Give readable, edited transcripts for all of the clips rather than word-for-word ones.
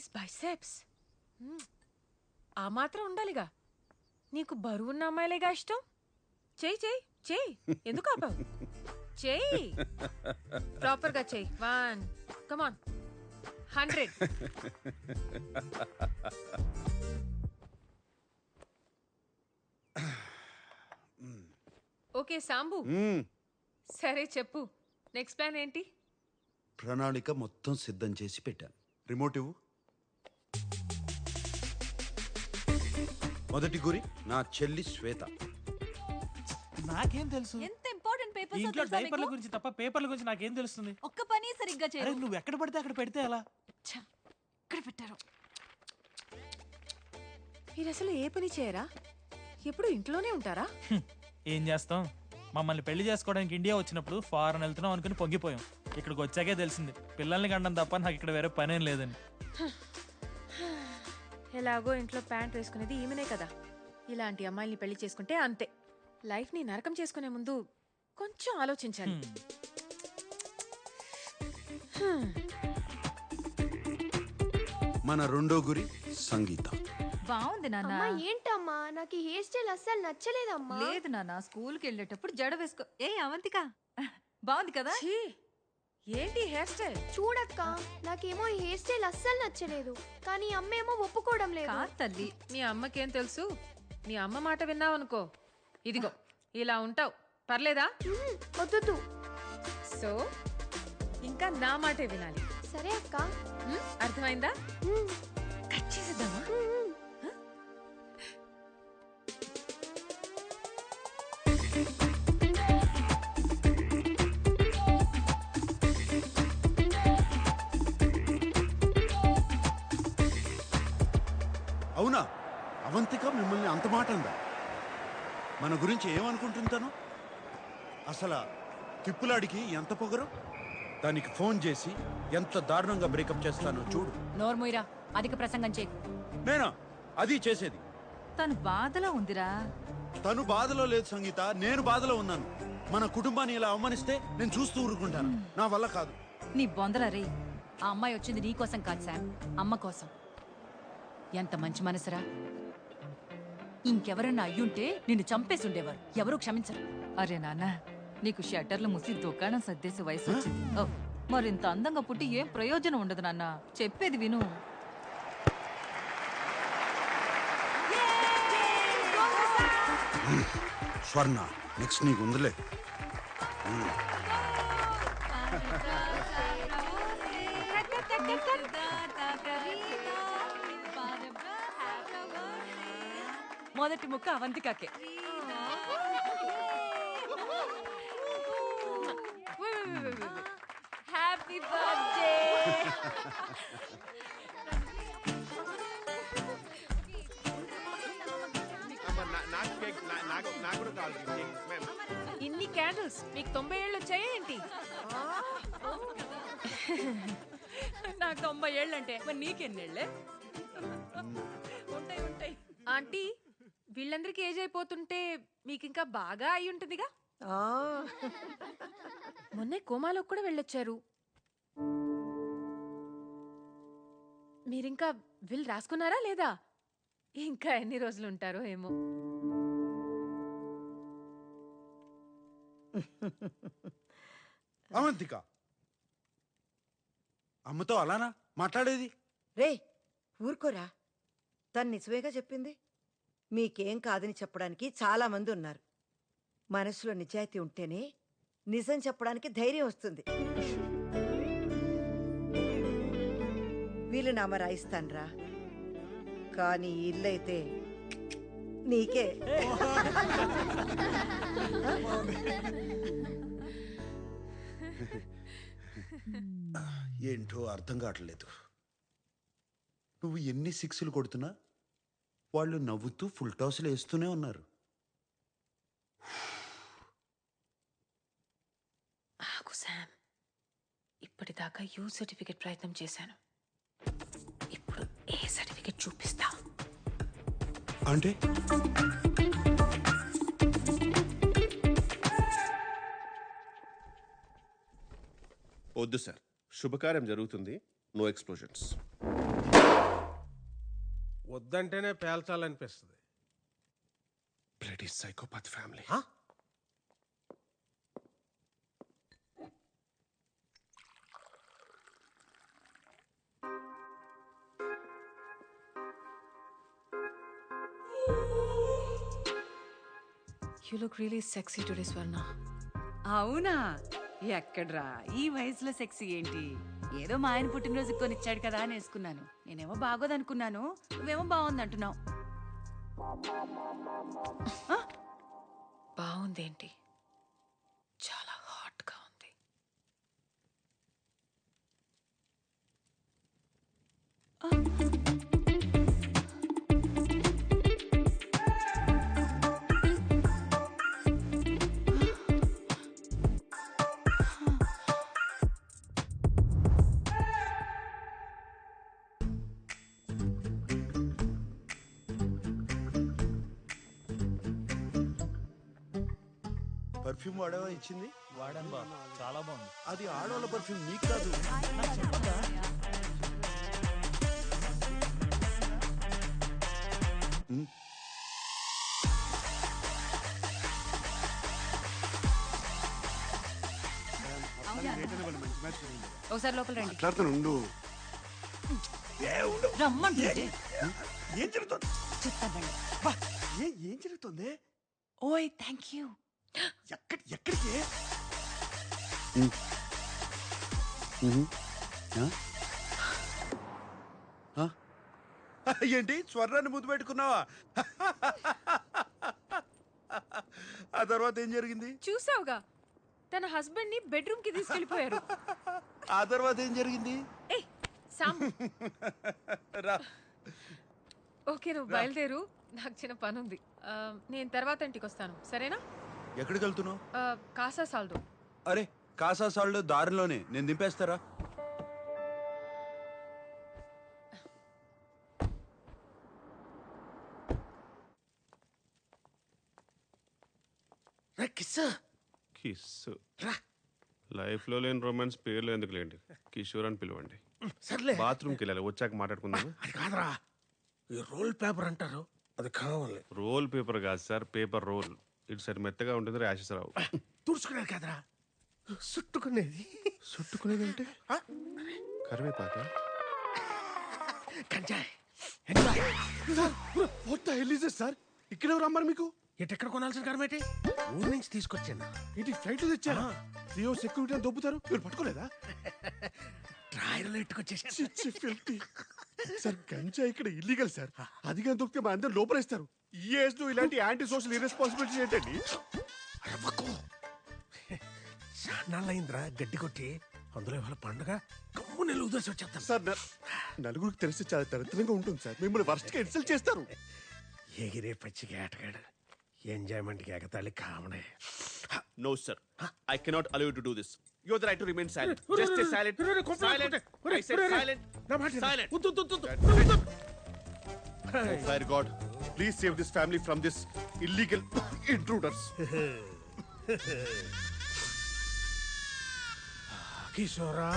Nice biceps. ఆ మాత్రం ఉండాలిగా. నీకు బరువున్న అమ్మాయిలేగా ఇష్టం. చెయ్యి చెయ్యి చెయ్యి. ఎందుకు ఆపావు? చెయ్యి ప్రాపర్గా చెయ్యి. 1 కమాన్ 100. ఓకే సాంబు, సరే చెప్పు, నెక్స్ట్ ప్లాన్ ఏంటి? ప్రణాళిక మొత్తం సిద్ధం చేసి పెట్టాను. రిమోట్ ఇవ్వు. మొదటి గురి నా చెల్లి శ్వేత. నాకేం తెలుసు? ఎంత ఇంపార్టెంట్ ఈ పేపర్స్ ఇంట్లో డైపర్ల గురించి తప్ప పేపర్ల గురించి నాకేం తెలుస్తుంది? ఒక్క పని సరిగ్గా అరే చేయరు. నువ్వు ఎక్కడ పడితే అక్కడ పెడితే ఎలా? ఇక్కడ పెట్టారు. మీరు అసలు ఏ పని చేయరా? ఎప్పుడు ఇంట్లోనే ఉంటారా? ఏం చేస్తాం, మమ్మల్ని పెళ్లి చేసుకోవడానికి ఇండియా వచ్చినప్పుడు ఫారెన్ వెళ్తున్నాం అనుకుని పొంగిపోయాం. ఇక్కడికి వచ్చాకే తెలిసింది పిల్లల్ని కండం తప్ప నాకు ఇక్కడ వేరే పనేం లేదని. ఎలాగో ఇంట్లో ప్యాంట్ వేసుకునేది ఈమెనే కదా. ఇలాంటి అమ్మాయిల్ని పెళ్లి చేసుకుంటే అంతే. లైఫ్ ని నరకం చేసుకునే ముందు కొంచెం ఆలోచించాలి. మన రెండో గురి సంగీత. బాగుంది నాన్న. అమ్మా ఏంటమ్మా, నాకు ఈ హెయిర్ స్టైల్ అస్సలు నచ్చలేదమ్మా. లేదు నాన్న, స్కూల్ కి వెళ్ళేటప్పుడు జడ వేసుకో. ఏ అవంతిక, బాగుంది కదా? ఛీ, ఏంటి హెయిర్ స్టైల్? చూడక్క, నాకేమో ఈ హెయిర్ స్టైల్ అస్సలు నచ్చలేదు, కానీ అమ్మేమో ఒప్పుకోవడం లేదు. కాదు తల్లి, మీ అమ్మకేం తెలుసు? మీ అమ్మ మాట విన్నావనుకో, ఇదిగో ఇలా ఉంటావు. పర్లేదా? వద్దు. సో ఇంకా నా మాటే వినాలి. సరే అక్క. అర్థమైందా? కట్ చేసేద్దామా? అవునా? అవంతిక మిమ్మల్ని అంత మాట అందా? మన గురించి ఏమనుకుంటుంటాను? అసలు తిప్పులాడికి ఎంత పొగరు. దానికి ఫోన్ చేసి ఎంత దారుణంగా బ్రేకప్ చేస్తానో చూడు. నోర్మోయిరా, అధిక ప్రసంగం చేయకు. నేనా అది చేసేది? తను బాధలో ఉందిరా. తను బాధలో లేదు సంగీత, నేను బాధలో ఉన్నాను. మన కుటుంబాన్ని ఇలా అవమానిస్తే నేను చూస్తూ ఊరుకుంటాను. నా వల్ల కాదు. నీ బొందరా రే. ఆ అమ్మాయి వచ్చింది నీ కోసం కాదు శామ్, అమ్మ కోసం. ఎంత మంచి మనసురా. ఇంకెవరన్నా అయ్యుంటే నిన్ను చంపేసి ఉండేవారు. ఎవరూ క్షమించరు. అరే నాన్న, నీకు షట్టర్లు మూసి దుకాణం సర్దేసి వయసు వచ్చింది. మరింత అందంగా పుట్టి ఏం ప్రయోజనం ఉండదు నాన్న. చెప్పేది విను. స్వర్ణ, నెక్స్ట్ నీకు ఉందిలే. మొదటి ముక్క అవంతికాకే. Happy birthday. ఇన్ని క్యాండిల్స్ మీకు 90 ఏళ్ళు వచ్చాయా ఏంటి? నాకు 90 ఏళ్ళంటే మరి నీకెన్నేళ్లే? ఉంటాయి ఉంటాయి. ఆంటీ, వీళ్ళందరికీ ఏజ్ అయిపోతుంటే మీకు ఇంకా బాగా అయి ఉంటుందిగా. మొన్నే కోమాలోకి కూడా వెళ్ళొచ్చారు. మీరింకా విల్ రాసుకున్నారా లేదా? ఇంకా ఎన్ని రోజులు ఉంటారో ఏమో. అవంతిక, అమ్మతో అలానా మాట్లాడేది? రే ఊరుకోరా, తను నిజమేగా చెప్పింది. మీకేం కాదని చెప్పడానికి చాలా మంది ఉన్నారు. మనసులో నిజాయితీ ఉంటేనే నిజం చెప్పడానికి ధైర్యం వస్తుంది. వీళ్ళు నామ రాయిస్తాన్రా, కానీ ఇల్లైతే నీకే. ఏంటో అర్థం కావట్లేదు. నువ్వు ఎన్ని సిక్స్లు కొడుతున్నా వాళ్ళు నవ్వుతూ ఫుల్ టాస్లు వేస్తూనే ఉన్నారు. ఆగు శామ్, ఇప్పటిదాకా యూ సర్టిఫికెట్ ప్రయత్నం చేశాను. ఇప్పుడు ఏ సర్టిఫికెట్ చూపిస్తా అంటే? వద్దు సార్, శుభకార్యం జరుగుతుంది, నో ఎక్స్ప్లోజన్స్. వద్దంటేనే పేల్చాలనిపిస్తుంది. Bloody psychopath family. You look really sexy today, Swarna. అవునా? ఎక్కడ్రా ఈ వయసులో సెక్సీ ఏంటి? ఏదో మా ఆయన పుట్టినరోజు కొనిచ్చాడు కదా అని వేసుకున్నాను. నేనేమో బాగోదనుకున్నాను, నువ్వేమో బాగుందంటున్నావు. బాగుందేంటి? చాలా హాట్ గా ఉంది. పర్ఫ్యూమ్ వాడేవా ఇచ్చింది? వాడాను బా, చాలా బాగుంది. అది ఆడవాళ్ళ పర్ఫ్యూమ్, నీకు కాదు. ఒకసారి లోపల రండి. మాట్లాడుతాను. రమ్మంటుంటే ఏం జరుగుతుంది? చెప్తానండి. ఏం జరుగుతుంది? ఓయ్ థ్యాంక్ యూ. ఎక్కడికి? ఏంటి స్వర్ణాన్ని ముద్దు పెట్టుకున్నావా? ఆ తర్వాత ఏం జరిగింది? చూసావుగా, తన హస్బెండ్ ని బెడ్రూమ్ కి తీసుకెళ్లిపోయారు. ఆ తర్వాత ఏం జరిగింది? ఏ సామ్, రా. ఓకే నువ్వు బయలుదేరు, నాకు చిన్న పని ఉంది. నేను తర్వాత ఇంటికి వస్తాను, సరేనా? ఎక్కడికి వెళ్తున్నావు? కాసా సాల్దో. అరే కాసా సాల్డో దారిలోనే, నేను దింపేస్తారా? కిస్ లైఫ్ లో లేని రొమాన్స్ పేర్లు ఎందుకు లేండి, కిషోర్ అని పిలవండి. సర్లే, బాత్రూమ్కి వెళ్ళాలి, వచ్చాక మాట్లాడుకుందాం. అది కాదురా, ఈ రోల్ పేపర్ అంటారు, అది కావాలి. రోల్ పేపర్ కాదు సార్, పేపర్ రోల్. ఇటు సైడ్ మెత్తగా ఉంటుంది, ర్యాషెస్ రావు. తుడుచుకునేది కాదురా, చుట్టుకునేది. చుట్టుకునేది అంటే కరివేపాక. కంచాయ్ సార్ ఇక్కడ ఎవరు అమ్మారు మీకు? ఎక్కడ కొనాల్సిన కరమేటి? ఊరు నుంచి తీసుకొచ్చాను. ఇది ఫ్లైట్ లో తెచ్చారా? జియో సెక్యూరిటీ అని దొబ్బుతారు, మీరు పట్టుకోలేదా? డ్రాయర్లో ఎట్టుకొచ్చేసాను. సార్ గంజా ఇక్కడ ఇల్లీగల్ సార్, అదిగా దొరికితే మా అందరు లోపలేస్తారు. ఈ ఏజ్ లో ఇలాంటి యాంటీ సోషల్ ఇర్రెస్పాన్సిబిలిటీ ఏంటండి? చాన్నాళ్ళయిందిరా గడ్డి కొట్టి, అందులో ఇవాళ పండుగ కమ్ము నెల ఉదర్సి వచ్చేస్తాను. సార్ నలుగురికి తెలిస్తే చాలా దరిద్రంగా ఉంటుంది సార్, మిమ్మల్ని వర్స్ట్ గా ఇన్సల్ట్ చేస్తారు. ఎగిరే పచ్చిగా ఆటగాడు, ఎంజాయ్మెంట్కి ఎగతాళి కామనే. No, sir. I cannot allow you to do this. You have the right to remain silent. Just stay silent. Silent. I said silent. Silent. Oh, fire God, please save this family from this illegal intruders. కిషోరా,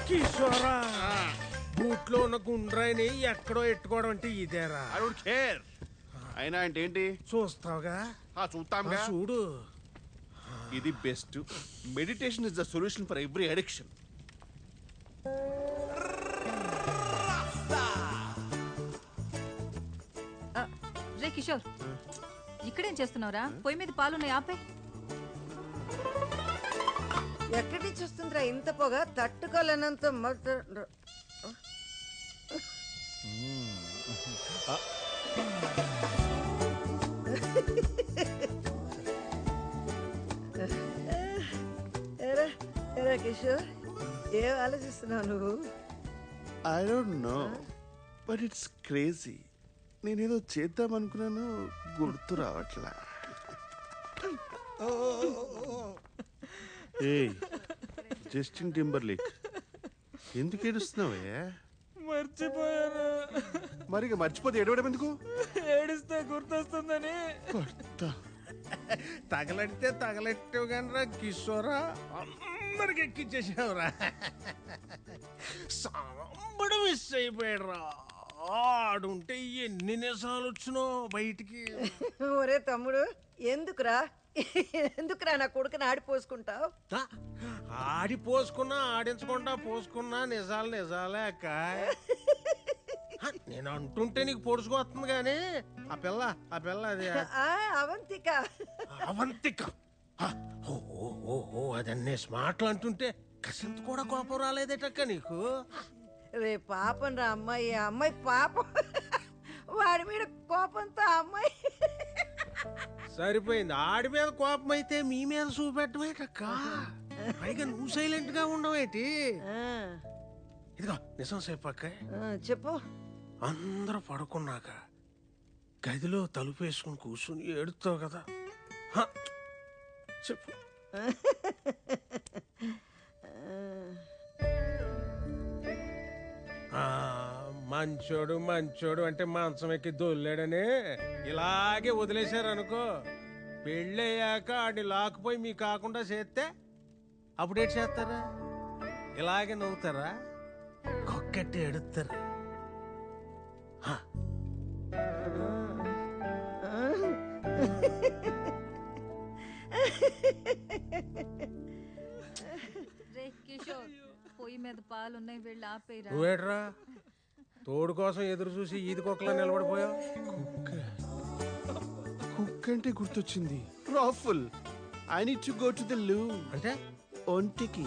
కిషోరా, బూట్లో ఉన్న గుండ్రాయిని ఎక్కడో ఎట్టుకోవడం అంటే ఇదేరా? I don't care. అయినా అంటే ఏంటి? చూస్తావుగా? చూస్తాంగా. చూడు, ఇది best. Meditation is the solution for every addiction. రే కిషోర్, ఇక్కడేం చేస్తున్నావురా? పొయ్యి మీద పాలున్నాయి, ఆపే. ఎక్కడి నుంచి వస్తుందిరా ఇంత పొగ? తట్టుకోలేనంత ఎరా కిషోర్, ఏం ఆలోచిస్తున్నావు నువ్వు? I don't know, but it's crazy. నేనేదో చేద్దాం అనుకున్నాను, గుర్తు రావట్లా. ఏయ్ జస్టిన్ టింబర్లేక్, ఎందుకు ఏడుస్తున్నావే? మర్చిపోయాను. మరి ఇక మర్చిపోతే ఏడవడం ఎందుకు? ఏడిస్తే గుర్తొస్తుందని. తగలెడితే తగలెట్టావు కానీ రా కిషోరా, అందరికి ఎక్కిచ్చేసావురా. సాంబడు మిస్ అయిపోయాడు రా. ఆడుంటే ఎన్ని నిజాలు వచ్చినో బయటికి. ఒరే తమ్ముడు, ఎందుకురా ఎందుకురా నా కొడుకుని ఆడిపోసుకుంటావు? ఆ, ఆడిపోసుకున్నా ఆడించకుండా పోసుకున్నా నిజాలు నిజాలే అక్క. నేను అంటుంటే నీకు పొడుచుకొస్తుంది కానీ ఆ పిల్ల అది అవంతిక. అవంతిక ఓ అదన్నీ స్మార్ట్లు అంటుంటే కసింత కూడా కోపం రాలేదేటక్క నీకు? రే పాపం రా అమ్మాయి, ఆ అమ్మాయి పాపం. వాడి మీద కోపంతో ఆ అమ్మాయి సరిపోయింది. ఆడి మీద కోపం అయితే మీ మీద చూపెట్టమేటక్క. పైగా నువ్వు సైలెంట్ గా ఉండవేటి? ఇదిగో నిజం చెప్పక్క. చెప్పు. అందరూ పడుకున్నాక గదిలో తలుపు వేసుకుని కూర్చుని ఏడుతావు కదా, చెప్పు. మంచోడు మంచోడు అంటే మంచం ఎక్కి దొల్లాడని ఇలాగే వదిలేశారనుకో, పెళ్ళయ్యాక ఆడిని లాక్కుపోయి మీ కాకుండా చేస్తే అప్పుడేటి చేస్తారా? ఇలాగే నవ్వుతారా? కొక్కట్టి ఎడుతారు. పొయ్యి మీద పాలున్నాయి, వెళ్ళి ఆపేరా. నువ్వేట్రా తోడు కోసం ఎదురు చూసి ఈది కుక్కలా నిలబడిపోయావు? కుక్ అంటే గుర్తొచ్చింది. రాఫుల్, I need to go to the loo. అంటే ఒంటికి.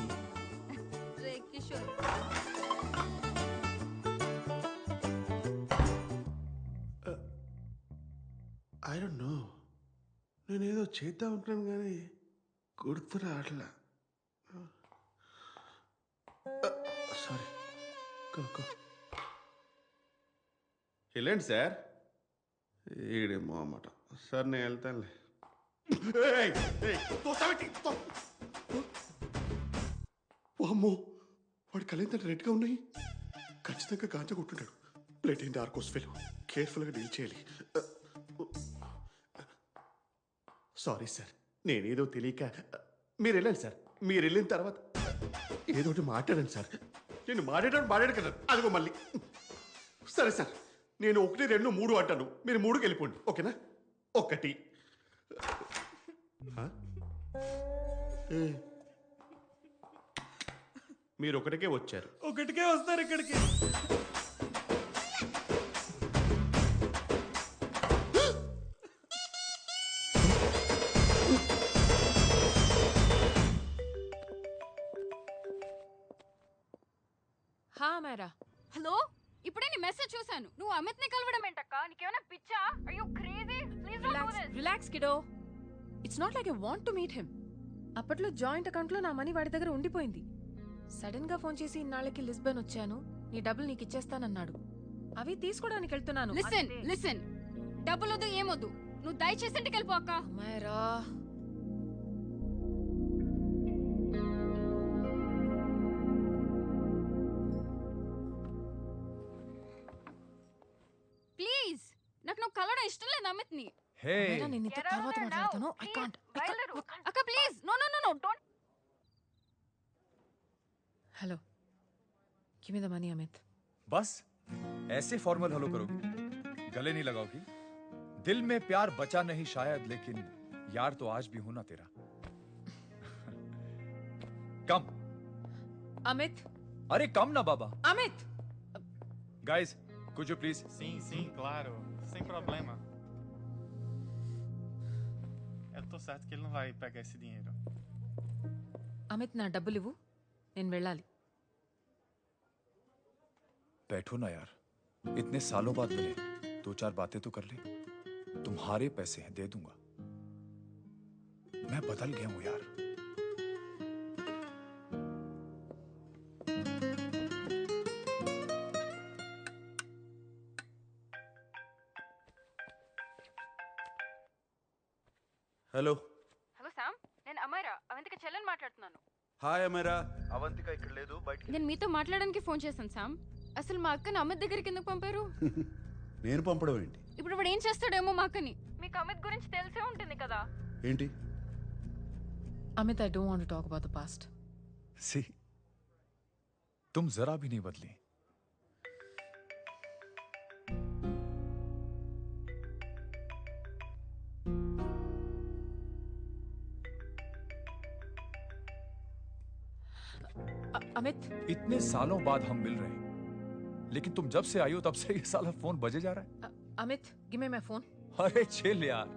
ఐ డోంట్ నో, నేనేదో చేద్దాం అనుకున్నాను కానీ గుర్తు రావట్లా. సారీ. వెళ్ళండి సార్. ఈడేమో అన్నమాట. సార్ నేను వెళ్తానులే. అమ్మో, వాడి కళ్ళేంత రెడ్గా ఉన్నాయి. ఖచ్చితంగా గాంజా కొట్టుంటాడు. ప్లేట్ ఏంటి ఆర్కోస్ ఫెలో. కేర్ఫుల్గా డీల్ చేయాలి. సారీ సార్, నేనేదో తెలియక. మీరు వెళ్ళండి సార్. మీరు వెళ్ళిన తర్వాత ఏదో ఒకటి మాట్లాడండి సార్. నేను మాట్లాడాను కదా, అదిగో మళ్ళీ. సరే సార్, నేను 1, 2, 3 అంటాను, మీరు 3కి వెళ్ళిపోండి, ఓకేనా? 1. మీరు 1కే వచ్చారు. 1కే వస్తారు ఇక్కడికి. హలో, ఇప్పుడే నీ మెసేజ్ చూశాను. నువ్వు అమిత్ ని కలవడం ఏంటక్క? నీకేమైనా పిచ్చా? Are you crazy? Please don't do this. Relax kiddo. It's not like I want to meet him. అప్పట్లో జాయింట్ అకౌంట్ లో నా మనీ వాడి దగ్గర ఉండిపోయింది. సడన్ గా ఫోన్ చేసి ఇన్నాళ్ళకి లిస్బన్ వచ్చాను, నీ డబ్బులు నీకు ఇచ్చేస్తానన్నాడు. అవి తీసుకోవడానికి వెళ్తున్నాను. లిసన్, డబ్బులొద్దు ఏమొద్దు, నువ్వు దయచేసి ఇంటికి వెళ్ళిపో అక్క. అమ్మాయిరా, ప్లీజ్, నాకు నువ్వు కలవడం ఇష్టం లేదు అమిత్ ని. నేను నీతో తర్వాత మాట్లాడతాను. I can't. అక్క please, no no no no don't. Hello, give me the money Amit. बस ऐसे फॉर्मल हेलो करोगी? गले नहीं लगाओगी? दिल में प्यार बचा नहीं शायद, लेकिन यार तो आज भी हूं ना तेरा. कम. अमित. अरे कम ना बाबा. Amit. Guys, could you please? Sim, claro, sem problema. Eu tô certo que ele não vai pegar esse dinheiro. Amit, నా డబ్బులు ఇవ్వు, నేను వెళ్ళాలి. बैठो ना यार, इतने सालों बाद मिले, 2-4 बातें तो कर ले. तुम्हारे पैसे हैं, दे दूंगा. मैं बदल गया हूं यार. హలో. హలో సామ్, నేను అమైరా, అవంతిక చెల్లెని మాట్లాడుతున్నాను. హాయ్ అమైరా. అవంతిక ఇక్కడ లేదు, బయటికి. నేను మీతో మాట్లాడడానికి ఫోన్ చేశాను సామ్. అసలు మా అక్కని అమిత్ దగ్గరికి ఎందుకు పంపారు? నేను పంపడం ఏంటి? ఇప్పుడు వాడు ఏం చేస్తాడేమో మా అక్కని. మీకు అమిత్ గురించి తెలిసే ఉంటుంది కదా. ఏంటి? Amit, I don't want to talk about the past. See, तुम जरा भी नहीं बदली. अमित इतने सालों बाद हम मिल रहे हैं, लेकिन तुम जब से आई हो तब से ये साला फोन बजे जा रहा है। Amit give me my phone. अरे चिल यार।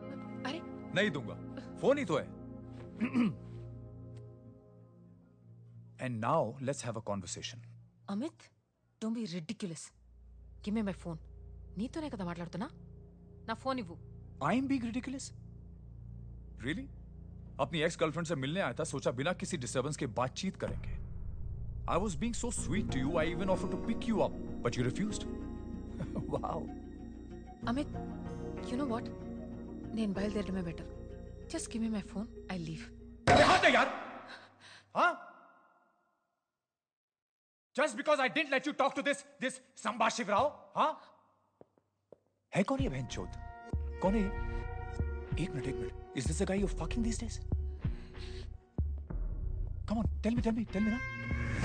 अरे नहीं दूंगा, फोन ही तो है। And now let's have a conversation. Amit don't be ridiculous. Give me my phone. నీతోనే కదా మాట్లాడుతున్నా. నా ఫోన్ ఇవ్వు. I'm being ridiculous? Really? अपनी एक्स गर्लफ्रेंड से मिलने आया था, सोचा बिना किसी डिस्टर्बेंस के बातचीत करेंगे. I was being so sweet to you, I even offered to pick you up, but you refused. Wow. Amit you know what, నేను బయలుదేరడమే better. Just give me my phone, I leave. हट यार. हाँ? Just because I didn't let you talk to this Samba Shivrao, हाँ? है कौन ये बहनचोद? कौन है ये? एक minute. Is this the guy you're fucking these days? Come on, tell me ना.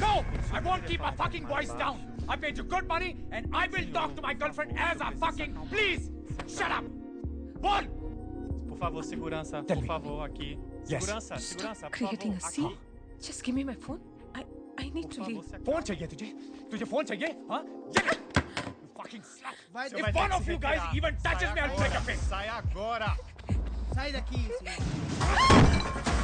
No! I won't keep my fucking voice down. I paid you good money and I will talk to my girlfriend as a fucking... Please! Shut up! Bol! Por favor, segurança. Tell Por me. favor, aqui. Yes. Segurança, por Creating a favor. scene. Just give me my phone. I need to leave. Phone चाहिए तुझे phone चाहिए? हाँ? You fucking slut! Vai, If one of you guys even touches me, I'll break your face. Sai agora. Sai daqui, senhor.